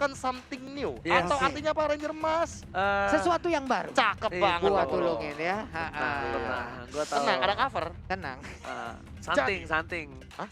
melakukan something new. Yes. Atau artinya apa Ranger Mas? Sesuatu yang baru. Cakep Iya, banget Gua loh. tulungin ya. Tenang, gue tahu. Tenang, ada cover. Tenang. Something Hah?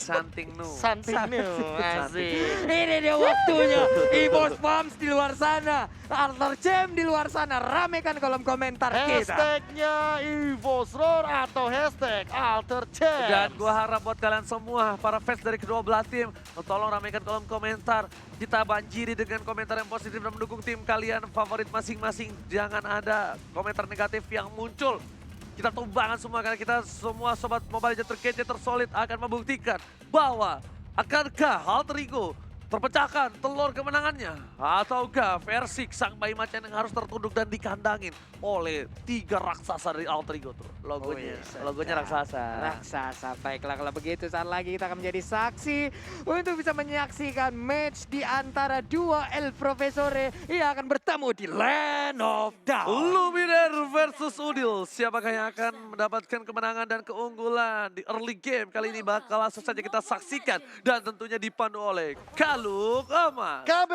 new. Something new. Asik. Ini dia waktunya. EVOS Farms di luar sana. Arthur Jam di luar sana. Ramekan kolom komentar kita. Hashtagnya EVOS Roar atau hashtag Alter Champs. Dan gue harap buat kalian semua, para fans dari kedua belah tim, tolong ramaikan kolom komentar. Kita banjiri dengan komentar yang positif dan mendukung tim kalian favorit masing-masing. Jangan ada komentar negatif yang muncul. Kita tumbangan semua karena kita semua sobat Mobile Legends terkece tersolid akan membuktikan bahwa akankah Alter Ego terpecahkan telur kemenangannya, ataukah versi sang bayi macan yang harus tertunduk dan dikandangin oleh 3 raksasa dari Alter Ego tuh. Logonya raksasa. Raksasa. Baiklah kalau begitu saat lagi kita akan menjadi saksi untuk bisa menyaksikan match di antara dua El Profesore yang akan bertemu di Land of Doubt. Luminer versus Udil. Siapakah yang akan mendapatkan kemenangan dan keunggulan di early game kali ini bakal langsung saja kita saksikan. Dan tentunya dipandu oleh Kaluk Emas. KB.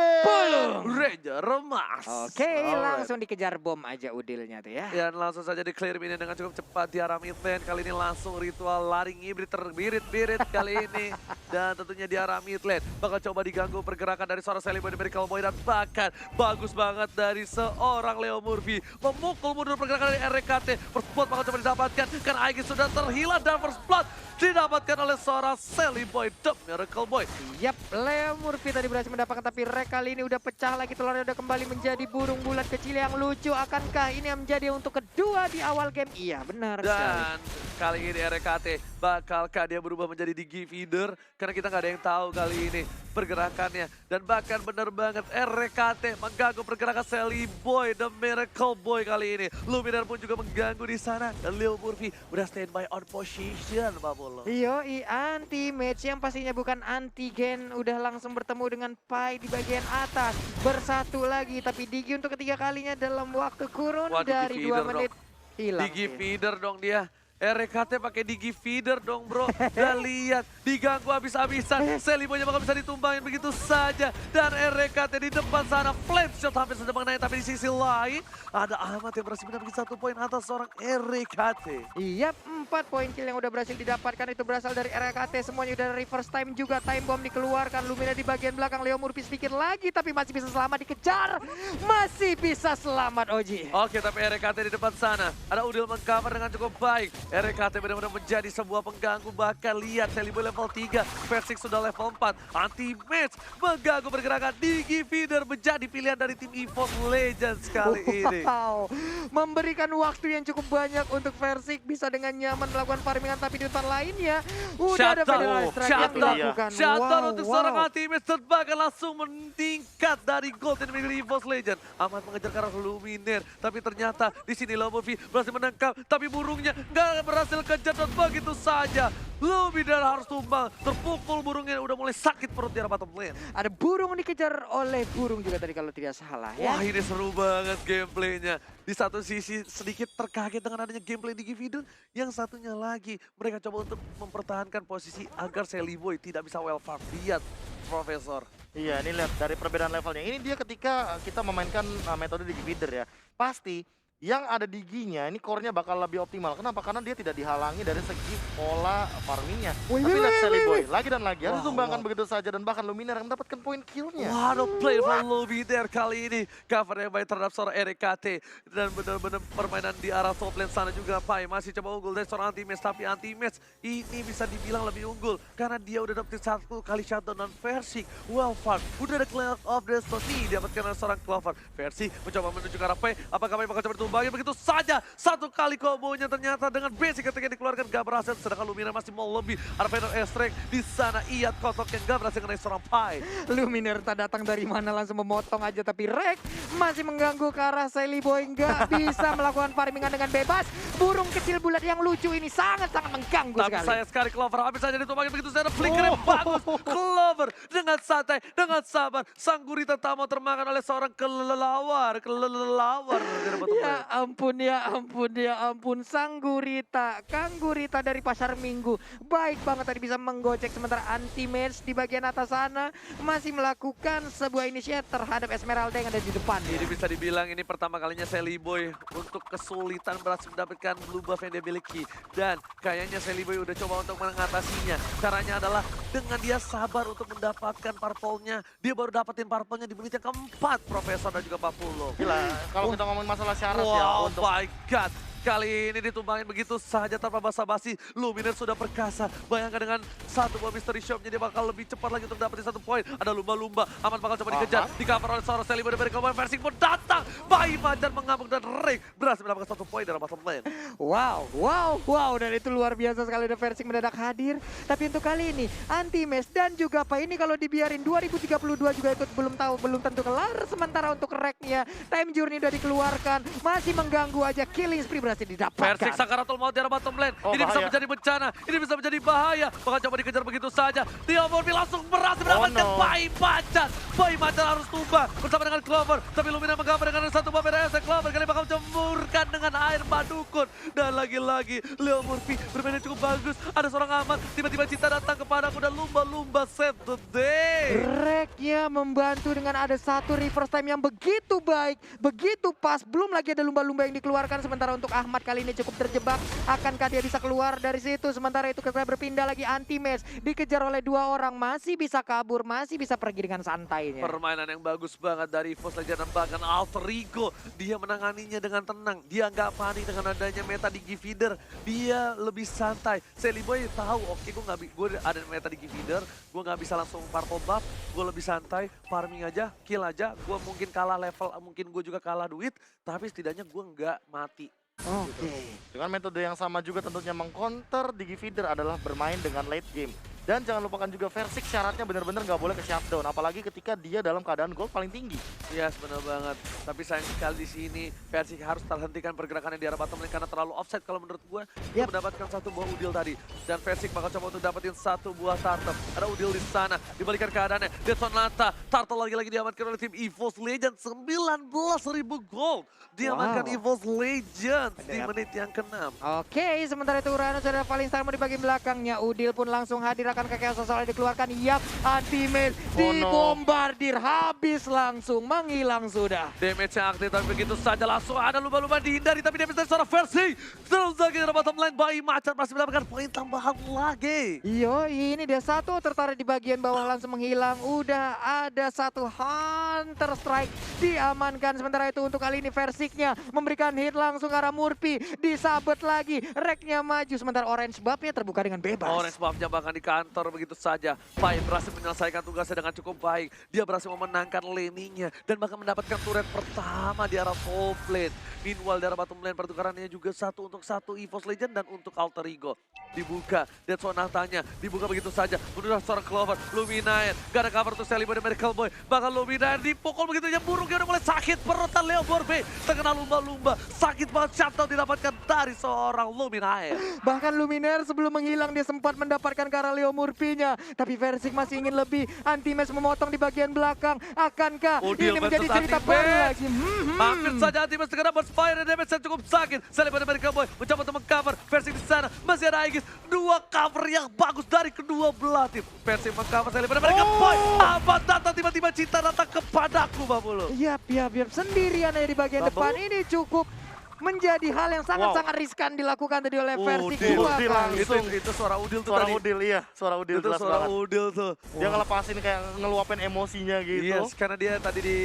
Ranger Emas. Oke, langsung dikejar bom aja Udilnya tuh ya. Dan langsung saja di-clear ini dengan cukup cepat di arah mid lane. Kali ini langsung ritual lari ngibrit terbirit-birit kali ini. Dan tentunya di arah mid lane bakal coba diganggu pergerakan dari seorang Sally Boy dan Miracle Boy. Dan bahkan bagus banget dari seorang Leo Murphy. Memukul mundur pergerakan dari RKT. First blood bakal coba didapatkan. Karena Aegis sudah terhilang dan first blood didapatkan oleh seorang Sally Boy dan Miracle Boy. Yap, Leo Murphy tadi berhasil mendapatkan tapi Rek kali ini udah pecah lagi telurnya udah kembali menjadi burung bulat kecil yang lucu. Akankah ini yang menjadi untuk kedua di awal game? Iya, benar sekali. Dan kali ini RKT bakalkah dia berubah menjadi Digi Feeder? Karena kita nggak ada yang tahu kali ini pergerakannya. Dan bahkan benar banget RKT mengganggu pergerakan Sally Boy dan Miracle Boy kali ini. Luminar pun juga mengganggu di sana. Dan Leo Murphy udah standby on position, Pak Polo. Yoi, anti-match yang pastinya bukan antigen. Udah langsung bertemu dengan Pai di bagian atas. Bersatu lagi, tapi Digi untuk ketiga kalinya dalam waktu kurun Waduh, dari Digi 2 feeder menit. Hilang. Digi dia. Feeder dong dia. RKT pakai Digi Feeder dong bro. Dan lihat diganggu habis-habisan. Sally Boy-nya bakal bisa ditumbangin begitu saja. Dan RKT di depan sana flame shot hampir saja mengenai. Tapi di sisi lain ada Ahmad yang berhasil mendapatkan 1 poin atas seorang RKT. Iya, 4 poin kill yang udah berhasil didapatkan itu berasal dari RKT. Semuanya udah reverse time juga. Time bomb dikeluarkan. Lumina di bagian belakang. Leo Murphy sedikit lagi tapi masih bisa selamat dikejar. Masih bisa selamat Oji. Oke, tapi RKT di depan sana. Ada Udil mengcover dengan cukup baik. RKT benar-benar menjadi sebuah pengganggu. Bahkan lihat Sally Boy level 3. Versik sudah level 4. Anti-match mengganggu pergerakan. Digi Feeder menjadi pilihan dari tim EVOS Legends kali ini. Wow, memberikan waktu yang cukup banyak untuk Versik bisa dengan nyaman melakukan farmingan tapi di depan lainnya udah ada Federal Strike yang dilakukan. Shutdown untuk seorang wow. anti-match dan bahkan langsung meningkat dari gold yang dimiliki EVOS Legends. Ahmad mengejar ke arah Luminer, tapi ternyata di sini Leo Murphy berhasil menangkap, tapi burungnya nggak berhasil kejar dan begitu saja. Luminer harus tumbang, terpukul burungnya udah mulai sakit perut di arah bottom lane. Ada burung dikejar oleh burung juga tadi kalau tidak salah ya. Wah, ini seru banget gameplaynya. Di satu sisi sedikit terkaget dengan adanya gameplay di Givido, yang satunya lagi mereka coba untuk mempertahankan posisi agar Sally Boy tidak bisa well farm. Lihat, Profesor. Iya, ini lihat dari perbedaan levelnya. Ini dia ketika kita memainkan metode Digi Feeder ya. Pasti yang ada Diginya ini core-nya bakal lebih optimal. Kenapa? Karena dia tidak dihalangi dari segi pola farmingnya. Wih, Tapi wih, lihat wih, Sally wih, Boy wih. lagi dan lagi harus Wow, ditumbangkan wow. begitu saja dan bahkan Luminar yang mendapatkan poin kill-nya. Waduh, play from Luminer kali ini. Cover yang baik terhadap seorang RKT. Dan benar-benar permainan di arah top lane sana juga Pai. Masih coba unggul dari seorang anti-match. Tapi anti-match ini bisa dibilang lebih unggul. Karena dia udah dapetin 1 kali shutdown dan Versik. Well far. Udah ada Cloud of Destiny. Dapatkan oleh seorang Clover. Versik mencoba menuju ke arah Pai. Apakah Pai bakal coba ditumbangin begitu saja. 1 kali kombonya ternyata dengan basic ketika dikeluarkan gak berhasil. Sedangkan Luminer masih mau lebih. Ada Final Extract di sana. Iyat kotok yang gak berhasil mengenai seorang Pai. Luminer tak datang dari mana langsung memotong aja tapi Rek masih mengganggu ke arah Sally Boy nggak bisa melakukan farmingan dengan bebas. Burung kecil bulat yang lucu ini sangat-sangat mengganggu Tapi sekali. sayang sekali Clover habis saja ditumbangin begitu saja. Flicker yang bagus. Clover dengan santai, dengan sabar. Sang gurita tak mau termakan oleh seorang kelelawar. Ya ampun, ya ampun, ya ampun. Sang Gurita, Kang Gurita dari Pasar Minggu. Baik banget tadi bisa menggocek sementara anti-match di bagian atas sana masih melakukan sebuah initiate terhadap Esmeralda yang ada di depan. Ini bisa dibilang ini pertama kalinya Sally Boy untuk kesulitan berhasil mendapatkan blue buff yang dia miliki. Dan kayaknya Sally Boy udah coba untuk mengatasinya. Caranya adalah dengan dia sabar untuk mendapatkan purple-nya. Dia baru dapetin purple-nya di menit yang keempat, Profesor dan juga Papulo. Gila, kalau kita ngomongin masalah syarat ya Wow, untuk my God. Kali ini ditumbangin begitu saja tanpa basa-basi. Luminous sudah perkasa. Bayangkan dengan satu buah mystery shop dia bakal lebih cepat lagi untuk dapetin 1 poin. Ada lumba-lumba. Aman bakal coba dikejar. Di cover oleh seorang Sally Boy dari Cowboy. Versing pun datang. Bayi Majar mengamuk dan Ray berhasil mendapatkan 1 poin dari bottom lane. Wow, wow, wow. Dan itu luar biasa sekali ada Versing mendadak hadir. Tapi untuk kali ini anti-match dan juga apa ini kalau dibiarin 2032 juga ikut belum tahu, belum tentu kelar. Sementara untuk rack-nya Time Journey udah dikeluarkan. Masih mengganggu aja, killing spree berhasil didapatkan. Versing Sakaratul Maut di arah bottom lane. Oh, Ini bisa bahaya. menjadi bencana. Ini bisa menjadi bahaya. Bakal coba dikejar begitu saja. Theo Morbi langsung berhasil mendapatkan no. Bayi Macan. Bayi Macan harus tumbang bersama dengan Clover. Tapi Lumina menggambar dengan satu buah BDS. Clover kali bakal cemburkan dengan air badukun. Dan lagi-lagi Leo Murphy bermain cukup bagus. Ada seorang aman. Tiba-tiba Cinta datang kepadaku dan lumba-lumba save the day. Rack-nya membantu dengan ada satu reverse time yang begitu baik, begitu pas. Belum lagi ada lumba-lumba yang dikeluarkan. Sementara untuk Ahmad kali ini cukup terjebak. Akankah dia bisa keluar dari situ? Sementara itu kita berpindah lagi anti-match. Dikejar oleh 2 orang. Masih bisa kabur, masih bisa pergi dengan santainya. Permainan yang bagus banget dari Evos Legend dan bahkan Alter Ego. Dia menanganinya dengan tenang. Dia nggak panik dengan adanya meta di G-Feeder. Dia lebih santai. Sally Boy tahu, oke gue ada meta di G-Feeder. Gue nggak bisa langsung purple buff. Gue lebih santai, farming aja, kill aja. Gue mungkin kalah level, mungkin gue juga kalah duit. Tapi setidaknya gue nggak mati. Oke. dengan metode yang sama juga tentunya mengcounter Digi Feeder adalah bermain dengan late game. Dan jangan lupakan juga Versik syaratnya benar-benar nggak boleh ke shutdown, apalagi ketika dia dalam keadaan gold paling tinggi. Yes, benar banget. Tapi sayang sekali di sini Versik harus terhentikan pergerakannya di arah bottom lane karena terlalu offside kalau menurut gue. Dia mendapatkan 1 buah udil tadi. Dan Versik bakal coba untuk dapetin 1 buah turtle. Ada udil di sana. Dibalikan keadaannya. Desonata. Turtle lagi-lagi diamankan oleh tim EVOS Legends. 19.000 gold. Diamankan EVOS Legends di menit yang ke-6. Oke, sementara itu Uranus ada paling sama di bagian belakangnya. Udil pun langsung hadir akan ke Chaos soalnya dikeluarkan. Yap, anti-mail dibombardir. Habis langsung, menghilang sudah. Damage yang aktif tapi begitu saja langsung ada lumba-lumba dihindari. Tapi damage dari seorang Versi. Terus lagi dari bottom lane. Bayi Macan masih mendapatkan poin tambahan lagi. Yo, ini dia satu tertarik di bagian bawah langsung menghilang. Udah ada 1 Hunter Strike diamankan. Sementara itu untuk kali ini Versiknya memberikan hit langsung ke arah Murphy. Disabet lagi, Reknya maju. Sementara Orange Buff-nya terbuka dengan bebas. Orange Buff-nya bahkan di kantor begitu saja. Pai berhasil menyelesaikan tugasnya dengan cukup baik. Dia berhasil memenangkan laning-nya dan bahkan mendapatkan turret pertama di arah top lane. Meanwhile di arah bottom lane pertukarannya juga 1 untuk 1 EVOS Legend dan untuk Alter Ego. Dibuka, Dead Sonatanya dibuka begitu saja. Menuju seorang Clover, Luminaire. Gak ada cover untuk Sally Boy dan Miracle Boy. Bahkan Luminaire dipukul begitu aja burungnya udah mulai sakit. Perotan Leo Borbe terkena lumba-lumba. Sakit banget shutdown didapatkan dari seorang Luminaire. Bahkan Luminaire sebelum menghilang dia sempat mendapatkan ke arah Leo Murphy-nya. Tapi Versik masih ingin lebih. Anti-match memotong di bagian belakang. Akankah Udil ini menjadi versus cerita Anti-Match. baru lagi? Hampir saja Anti-Match segera berspire dan damage yang cukup sakit. Sally Boy dan Miracle Boy mencoba untuk meng-cover. Versik di sana masih ada Aegis. 2 cover yang bagus dari kedua belah tim. Versik meng-cover Sally Boy dan Miracle Boy. Abad datang tiba-tiba Cinta datang kepadaku Babulu. Yap. Sendirian aja di bagian depan. Ini cukup menjadi hal yang sangat-sangat riskan dilakukan tadi oleh Versik. Udil 2 kali. langsung. Itu suara Udil tuh Suara tadi. Udil, iya. Suara Udil Itu jelas suara banget. Udil tuh. Dia ngelepasin kayak ngeluapin emosinya gitu. Yes, karena dia tadi di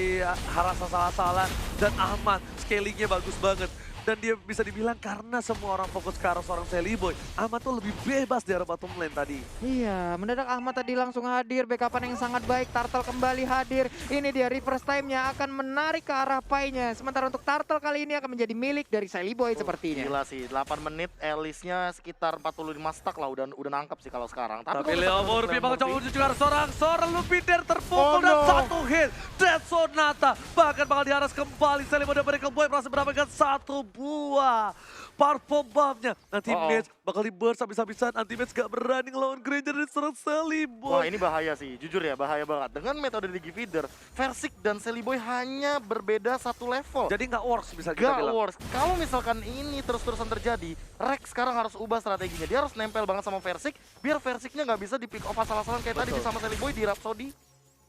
harasa salah-salah dan aman. Scalingnya bagus banget. Dan dia bisa dibilang karena semua orang fokus ke arah seorang Sally Boy. Ahmad tuh lebih bebas di arah bottom lane tadi. Iya, mendadak Ahmad tadi langsung hadir, backupan yang sangat baik, Turtle kembali hadir. Ini dia reverse time-nya akan menarik ke arah Pai-nya. Sementara untuk Turtle kali ini akan menjadi milik dari Sally Boy sepertinya. Gila sih, 8 menit Alice-nya sekitar 45 stack lah, udah nangkep sih kalau sekarang. Tapi kalau Leo misalkan Murphy Leo bakal coba Murphy, menuju ke arah seorang Lupiter terpukul Oh, dan no. 1 hit. Dead Sonata bahkan bakal diaras kembali. Sally Boy dan Miracle Boy berhasil mendapatkan 1 buah Parfum buff-nya. Nanti Oh, oh. match bakal di-burst habis-habisan. Anti-match gak berani ngelawan Granger dan serang Sally Wah Boy. ini bahaya sih, jujur ya bahaya banget. Dengan metode Digi Feeder, Versik dan Sally Boy hanya berbeda satu level. Jadi nggak works bisa kita Gak bilang. works. Kalau misalkan ini terus-terusan terjadi, Rex sekarang harus ubah strateginya. Dia harus nempel banget sama Versik, biar Versiknya nggak bisa di pick off asal-asalan kayak tadi Betul. sama Sally Boy di Rhapsody.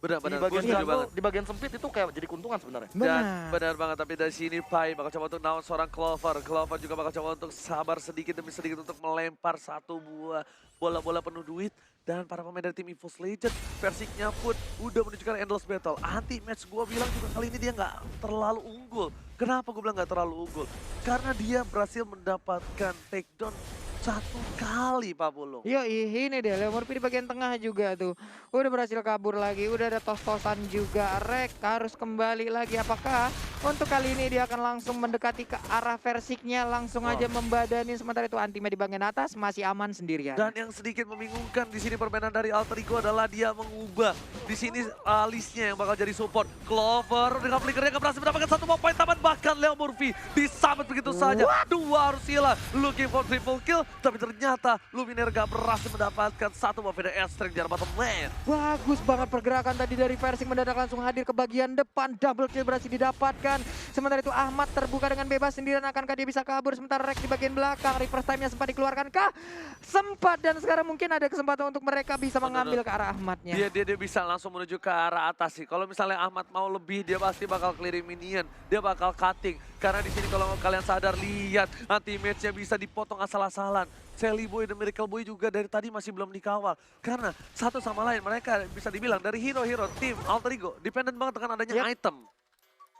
Benar-benar, Di bagian gue setuju jungle, banget. di bagian sempit itu kayak jadi keuntungan sebenarnya. Dan Benar. benar banget, tapi dari sini Pai bakal coba untuk naon seorang Clover. Clover juga bakal coba untuk sabar sedikit demi sedikit untuk melempar satu buah bola-bola penuh duit. Dan para pemain dari tim EVOS Legend, Versiknya pun udah menunjukkan endless battle. Anti-match gue bilang juga kali ini dia nggak terlalu unggul. Kenapa gue bilang nggak terlalu unggul? Karena dia berhasil mendapatkan takedown satu kali, Pak Pulung. Yo ini deh, Leo Murphy di bagian tengah juga tuh. Udah berhasil kabur lagi, udah ada tos-tosan juga. Rek harus kembali lagi. Apakah untuk kali ini dia akan langsung mendekati ke arah Versiknya, langsung aja membadani. Sementara itu Antima di bagian atas masih aman sendirian. Dan yang sedikit membingungkan di sini permainan dari Alter Ego adalah dia mengubah di sini listnya yang bakal jadi support. Clover dengan flickernya nggak berhasil mendapatkan satu poin taman, bahkan Leo Murphy disambut begitu saja. Dua harus hilang, looking for triple kill, tapi ternyata Luminaire gak berhasil mendapatkan satu buah video S-String di arah bottom lane. Bagus banget pergerakan tadi dari Versik, mendadak langsung hadir ke bagian depan. Double kill berhasil didapatkan. Sementara itu Ahmad terbuka dengan bebas sendirian. Akankah dia bisa kabur? Sementara Rex di bagian belakang. Reverse time-nya sempat dikeluarkan kah? Sempat, dan sekarang mungkin ada kesempatan untuk mereka bisa mengambil ke arah Ahmadnya. Dia bisa langsung menuju ke arah atas sih. Kalau misalnya Ahmad mau lebih, dia pasti bakal clearing minion. Dia bakal cutting. Karena di sini kalau kalian sadar, lihat anti-match-nya bisa dipotong asal-asalan. Sally Boy dan Miracle Boy juga dari tadi masih belum dikawal. Karena satu sama lain mereka bisa dibilang dari hero-hero tim Alter Ego dependent banget dengan adanya item.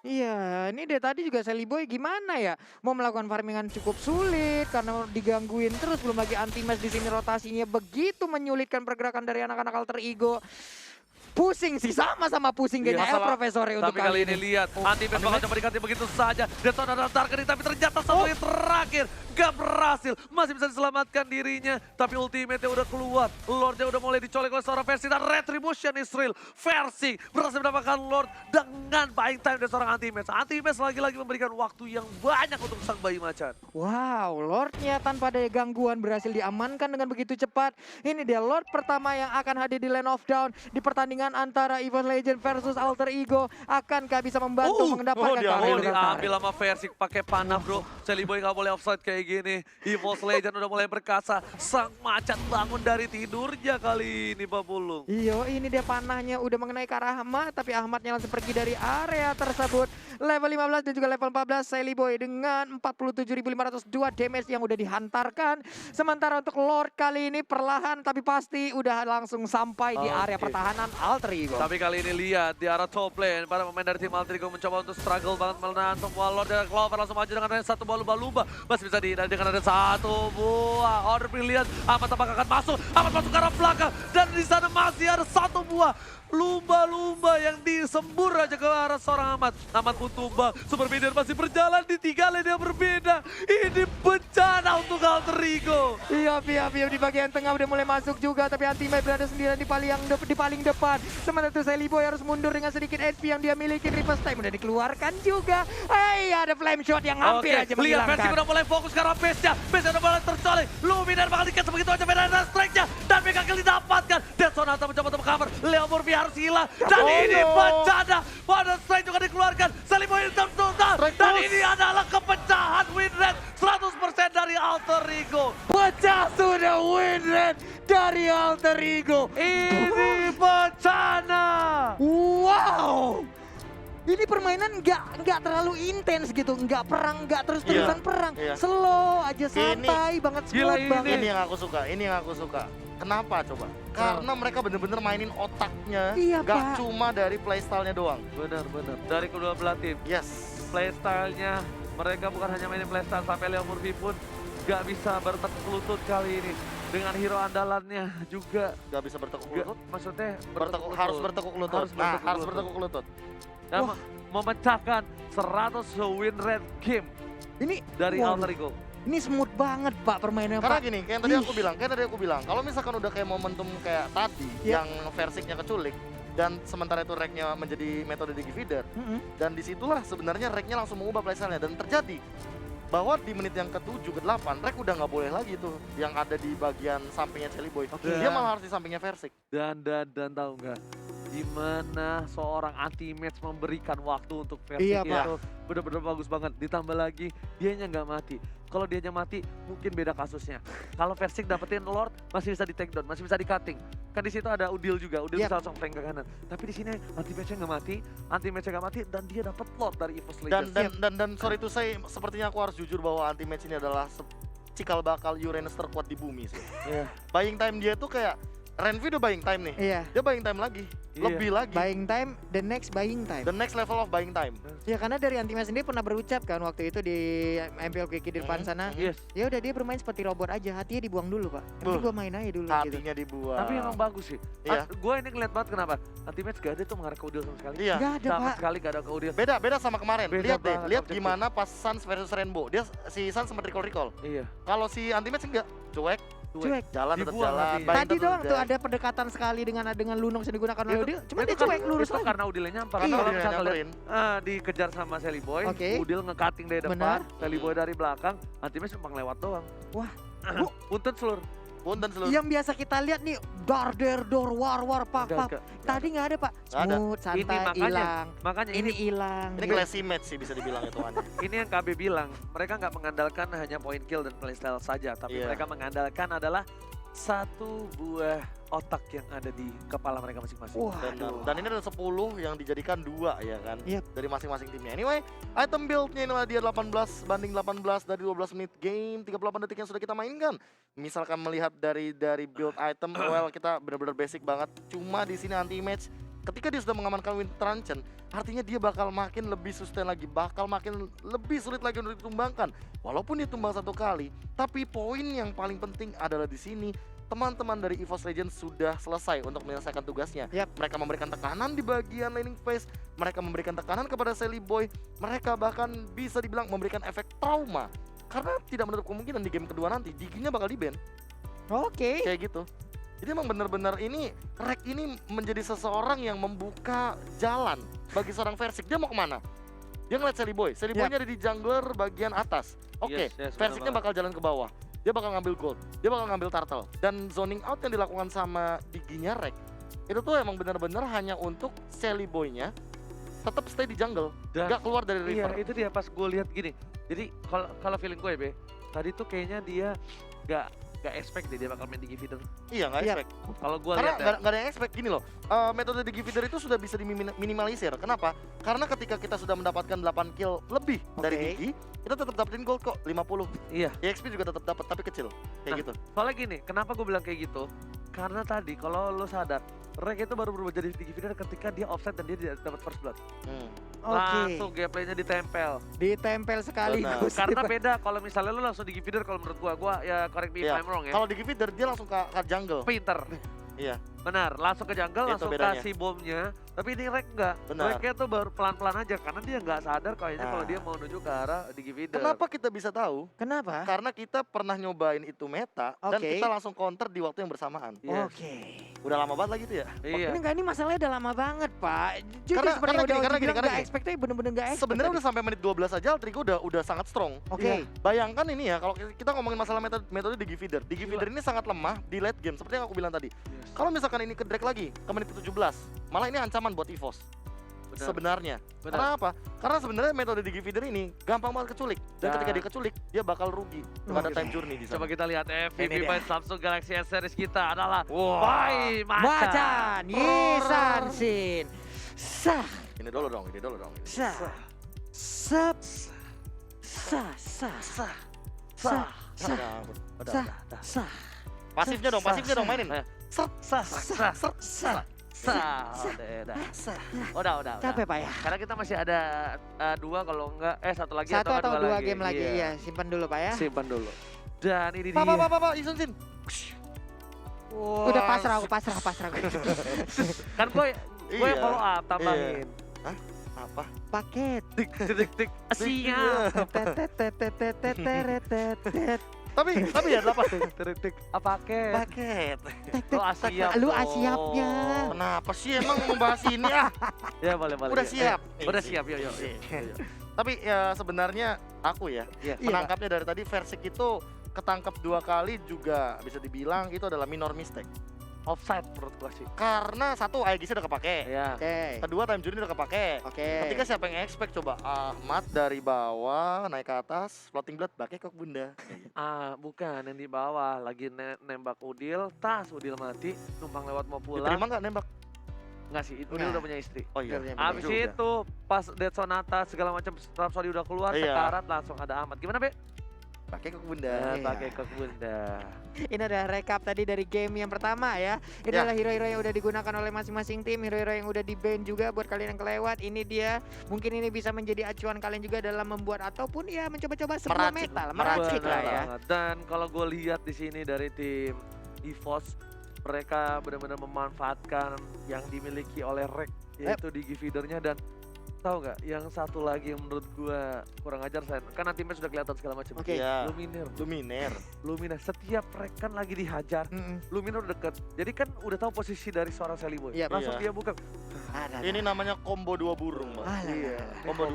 Iya, ini dia tadi juga Sally Boy gimana ya? Mau melakukan farmingan cukup sulit karena digangguin terus, belum lagi anti-match di sini rotasinya begitu menyulitkan pergerakan dari anak-anak Alter Ego. Pusing sih, sama-sama pusing kayaknya Profesor untuk Tapi kali ini lihat, anti-match bakal coba diganti begitu saja. Deton ada targeting, tapi ternyata satu yang terakhir gak berhasil. Masih bisa diselamatkan dirinya, tapi ultimate-nya udah keluar. Lord-nya udah mulai dicolek oleh seorang Versi, dan Retribution is real. Versi berhasil mendapatkan Lord dengan buying time dari seorang anti-match. Anti-match lagi-lagi memberikan waktu yang banyak untuk sang bayi macan. Wow, Lordnya tanpa ada gangguan berhasil diamankan dengan begitu cepat. Ini dia Lord pertama yang akan hadir di Land of Dawn di pertandingan antara EVOS Legend versus Alter Ego. Akankah bisa membantu mendapatkan diambil sama Versi pakai panah, bro. Sally Boy gak boleh offside kayak gini. EVOS Legend udah mulai berkasa. Sang macan bangun dari tidurnya kali ini, Pak Pulung. Iyo, ini dia panahnya udah mengenai ke arah Ahmad, tapi Ahmadnya langsung pergi dari area tersebut. Level 15 dan juga level 14 Sally Boy dengan 47.502 damage yang udah dihantarkan. Sementara untuk Lord kali ini perlahan tapi pasti udah langsung sampai di area pertahanan Alter Ego. Tapi kali ini lihat di arah top lane, para pemain dari tim Alter Ego mencoba untuk struggle banget menahan semua Lord dan Clover langsung maju dengan ada satu buah lumba-lumba. Masih bisa dihindari dengan ada satu buah. Order brilian, Ahmad apakah akan masuk? Ahmad masuk ke arah belakang dan di sana masih ada satu buah lumba-lumba yang disembur aja ke arah seorang Ahmad. Ahmad pun tumbang, Super Minion masih berjalan di 3 lane yang berbeda. Ini bencana untuk Alter Ego. Iya, di bagian tengah udah mulai masuk juga, tapi Anti-Match berada sendirian di paling depan. Sementara itu Sally Boy harus mundur dengan sedikit HP yang dia miliki. Reverse time udah dikeluarkan juga. Ada flame shot yang hampir aja lihat Versi menghilangkan. udah mulai fokus ke arah base-nya. Base-nya udah mulai tercolek. Luminar bakal dikasih begitu aja beda dan strike-nya. Dan Mega Kill didapatkan. Dan Sonata mencoba untuk cover. Leo Murphy harus hilang. Dan ini bencana. Pada strike juga dikeluarkan. Sally Boy tertunda. Dan ini adalah kepecahan win rate 100% dari Alter Ego. Pecah sudah win rate dari Alter Ego. Ini bencana. Wow. Ini permainan nggak terlalu intens gitu, nggak perang, nggak terus-terusan perang, slow aja, santai banget, smooth banget. Ini yang aku suka. Kenapa coba? Karena mereka bener-bener mainin otaknya, Iya, gak Pak. cuma dari playstyle-nya doang. Benar. Dari kedua belah tim. Yes. Playstyle-nya mereka bukan hanya mainin playstyle, sampai Leo Murphy pun gak bisa bertekuk lutut kali ini. Dengan hero andalannya juga Gak bisa bertekuk gak, lutut. maksudnya Harus bertekuk lutut. Harus bertekuk lutut. Dan memecahkan 100 win rate game Ini dari Alter Ego. Ini smooth banget Pak permainannya Karena Pak. gini, kayak yang tadi aku bilang, kalau misalkan udah kayak momentum kayak tadi, yang Versiknya keculik, dan sementara itu Rek-nya menjadi metode Digi Feeder, dan disitulah sebenarnya Rek-nya langsung mengubah playstyle-nya, dan terjadi. bahwa di menit yang ke-7 ke-8 Rek udah nggak boleh lagi tuh yang ada di bagian sampingnya Celi Boy. Oke. Dia malah harus di sampingnya Versik. Dan tahu nggak? Gimana seorang anti-match memberikan waktu untuk versi Iya, Pak. itu bener-bener bagus banget. Ditambah lagi dianya nggak mati. Kalau dianya mati mungkin beda kasusnya. Kalau Versik dapetin Lord masih bisa di take down, masih bisa di cutting. Kan di situ ada Udil juga, Udil Yap. bisa langsung flank ke kanan. Tapi di sini anti-matchnya nggak mati, anti-matchnya nggak mati dan dia dapat Lord dari EVOS Legends. Dan sorry to say, sepertinya aku harus jujur bahwa anti-match ini adalah cikal bakal Uranus terkuat di bumi sih. Iya. Buying time dia tuh kayak Renvi udah buying time nih. Iya. Dia buying time lagi, Iya. lebih lagi. Buying time, the next buying time. The next level of buying time. Ya karena dari Antimas sendiri pernah berucap kan waktu itu di MPL Quickie di depan sana. Yes. Ya udah dia bermain seperti robot aja, hatinya dibuang dulu pak. Nanti Buh. gua main aja dulu gitu. Hatinya dibuang. Tapi emang bagus sih. Iya. Gue ini ngeliat banget kenapa anti-match gak ada tuh mengarah ke Udil sama sekali. Iya. Gak ada Sama pak. sekali gak ada ke Udil. Beda sama kemarin. Beda Lihat deh, banget lihat objektif. gimana pas Suns versus Rainbow. Dia si Suns sempat recall. Iya. Kalau si Anti-Match enggak, cuek, Cuek. jalan tetap Dibuang jalan. hatinya. buying Tadi time doang tetap tuh jalan. ada pendekatan sekali dengan Lunong yang digunakan oleh Udil. Cuma dia Itu kan- cuek lurus itu lagi. karena Udilnya nyampar. Iya. Kalau Dia misalnya nyamperin. dikejar sama Sally Boy, Oke. Udil nge-cutting dari depan, Benar. Sally Boy dari belakang, anti-match numpang lewat doang. Wah. Punten seluruh. Punten seluruh. Yang biasa kita lihat nih door war pak. Tadi nggak ada pak. Nggak ada. Smooth, santai, makanya. hilang. Makanya Ini ini hilang. Ini classy match sih bisa dibilang hitungannya. ini yang KB bilang, mereka nggak mengandalkan hanya point kill dan playstyle saja, tapi Iya. mereka mengandalkan adalah satu buah otak yang ada di kepala mereka masing-masing. Wah. Dan ini ada 10 yang dijadikan 2 ya kan. Yep. Dari masing-masing timnya. Anyway, item build-nya inilah dia 18 banding 18 dari 12 menit game, 38 detik yang sudah kita mainkan. Misalkan melihat dari build item, well kita benar-benar basic banget. Cuma di sini anti match ketika dia sudah mengamankan Wind Truncheon, artinya dia bakal makin lebih sustain lagi, bakal makin lebih sulit lagi untuk ditumbangkan. Walaupun dia tumbang satu kali, tapi poin yang paling penting adalah di sini teman-teman dari EVOS Legends sudah selesai untuk menyelesaikan tugasnya. Yap. Mereka memberikan tekanan di bagian laning phase, mereka memberikan tekanan kepada Sally Boy, mereka bahkan bisa dibilang memberikan efek trauma. Karena tidak menutup kemungkinan di game kedua nanti Diginya bakal di-ban, Oke. kayak gitu. Jadi emang benar-benar ini Rek ini menjadi seseorang yang membuka jalan bagi seorang Versik. Dia mau kemana? Dia ngeliat Sally Boy. Sally Yap. Boy-nya ada di jungler bagian atas. Oke, Yes, Versiknya benar bakal jalan ke bawah. Dia bakal ngambil gold, dia bakal ngambil turtle. Dan zoning out yang dilakukan sama Diginya Rek itu tuh emang benar-benar hanya untuk Sally Boy-nya tetap stay di jungle, Dan nggak keluar dari iya, river. itu dia pas gue lihat gini. Jadi kalau feeling gue ya, Be, tadi tuh kayaknya dia nggak expect deh dia bakal main di feeder. Iya, nggak Iya. expect. Kalau gue Karena lihat ya. nggak ada yang expect gini loh. Metode Digi Feeder itu sudah bisa diminimalisir. Kenapa? Karena ketika kita sudah mendapatkan 8 kill lebih dari Oke. Digi, kita tetap dapetin gold kok 50. Iya. EXP juga tetap dapat tapi kecil. Kayak Nah, gitu. Soalnya gini, kenapa gue bilang kayak gitu? Karena tadi kalau lo sadar, Rek itu baru berubah jadi Digi feeder ketika dia offset dan dia dapat first blood. Oke. Langsung gameplaynya ditempel. Ditempel sekaligus. Karena beda kalau misalnya lo langsung Digi feeder, kalau menurut gua ya correct me if Iya. I'm wrong ya. Kalau Digi Feeder dia langsung ke jungle. Pinter. Iya. Benar, langsung ke jungle, Itu langsung bedanya. kasih bomnya. Tapi ini Rek enggak. Benar. Reknya tuh baru pelan-pelan aja karena dia nggak sadar kayaknya kalau Nah. dia mau menuju ke arah Digi feeder. Kenapa kita bisa tahu? Kenapa? Karena kita pernah nyobain itu meta dan Oke. kita langsung counter di waktu yang bersamaan. Yes. Oke. Udah lama banget lagi tuh ya. Iya. Ini enggak, ini masalahnya udah lama banget pak. Jujur Karena- seperti karena yang gini, udah karena bilang gini. nggak expect, tapi bener-bener nggak expect. Sebenarnya tadi. udah sampai menit 12 aja Altrigo udah sangat strong. Oke. Bayangkan ini ya, kalau kita ngomongin masalah metode Digi Feeder. Digi Gila. Feeder ini sangat lemah di late game, seperti yang aku bilang tadi. Yes. Kalau misalkan ini ke drag lagi, ke menit ke-17, malah ini ancaman buat EVOS. Benar. Sebenarnya. Benar. Karena apa? Karena sebenarnya metode Digi Feeder ini gampang banget keculik. Dan Nah. ketika dia keculik, dia bakal rugi. Nggak ada Oke. time journey di sana. Coba kita lihat Ini MVP dia. main Samsung Galaxy S series kita adalah Wah. Pai Macan. Macan, Yisan Sin. Sah, Ini dulu dong, ini dulu dong. sah, sap, sah, sah, Sah. sah, sah, Ya ampun. Udah, sah, udah. sah, Pasifnya dong, pasifnya dong mainin. Ayo. Set, Sah. Sah. sah, sah. Sah. Udah. Capek pak ya? Karena kita masih ada dua kalau enggak satu lagi Satu atau dua lagi. game lagi, Iya. ya simpan dulu pak ya. Simpan dulu. Dan ini Pak, dia. Pak, Isun Sin. Udah pasrah aku, pasrah gue. Kan gue yang Iya. follow up tambahin. Apa? Paket. Tik. Siap. Tapi ya 8. Apa paket? Paket. Lo siap Lu dong. siapnya. Kenapa sih emang membahas ini ah? Ya boleh. Udah siap. Udah siap, yuk. Tapi ya sebenarnya aku ya Iya. menangkapnya dari tadi Versik itu ketangkep 2 kali juga bisa dibilang itu adalah minor mistake. Offside menurut gua sih. Karena satu IGC udah kepake. Ya. Oke. Kedua time journey udah kepake. Oke. Ketika siapa yang expect coba Ahmad dari bawah naik ke atas floating blood pakai kok bunda. Bukan yang di bawah lagi nembak Udil, Udil mati, numpang lewat mau pulang. Diterima nggak nembak? Enggak sih, Udil Nah. udah punya istri. Oh iya. Udah punya Abis juga. itu pas Dead Sonata segala macam Rhapsody udah keluar, Iya. sekarat langsung ada Ahmad. Gimana, Be? Pakai kok bunda. Iya. Pakai kok bunda. Ini adalah recap tadi dari game yang pertama ya. Ini Ya. adalah hero-hero yang udah digunakan oleh masing-masing tim, hero-hero yang udah di-ban juga buat kalian yang kelewat. Ini dia, mungkin ini bisa menjadi acuan kalian juga dalam membuat ataupun ya mencoba-coba sebuah Meracik. metal, Meracik meracik lah ya. Banget. Dan kalau gue lihat di sini dari tim EVOS, mereka benar-benar memanfaatkan yang dimiliki oleh Rek, yaitu Digi feedernya. Dan tahu nggak, yang satu lagi yang menurut gua kurang ajar, Sen, karena timnya sudah kelihatan segala macam. Oke. Iya. Luminer. Setiap Rek kan lagi dihajar, Luminer deket. Jadi kan udah tahu posisi dari seorang Sally Boy. Iya, Langsung iya. dia buka. Ada. Ini namanya combo 2 burung, Bang. Alah. Iya. Combo 2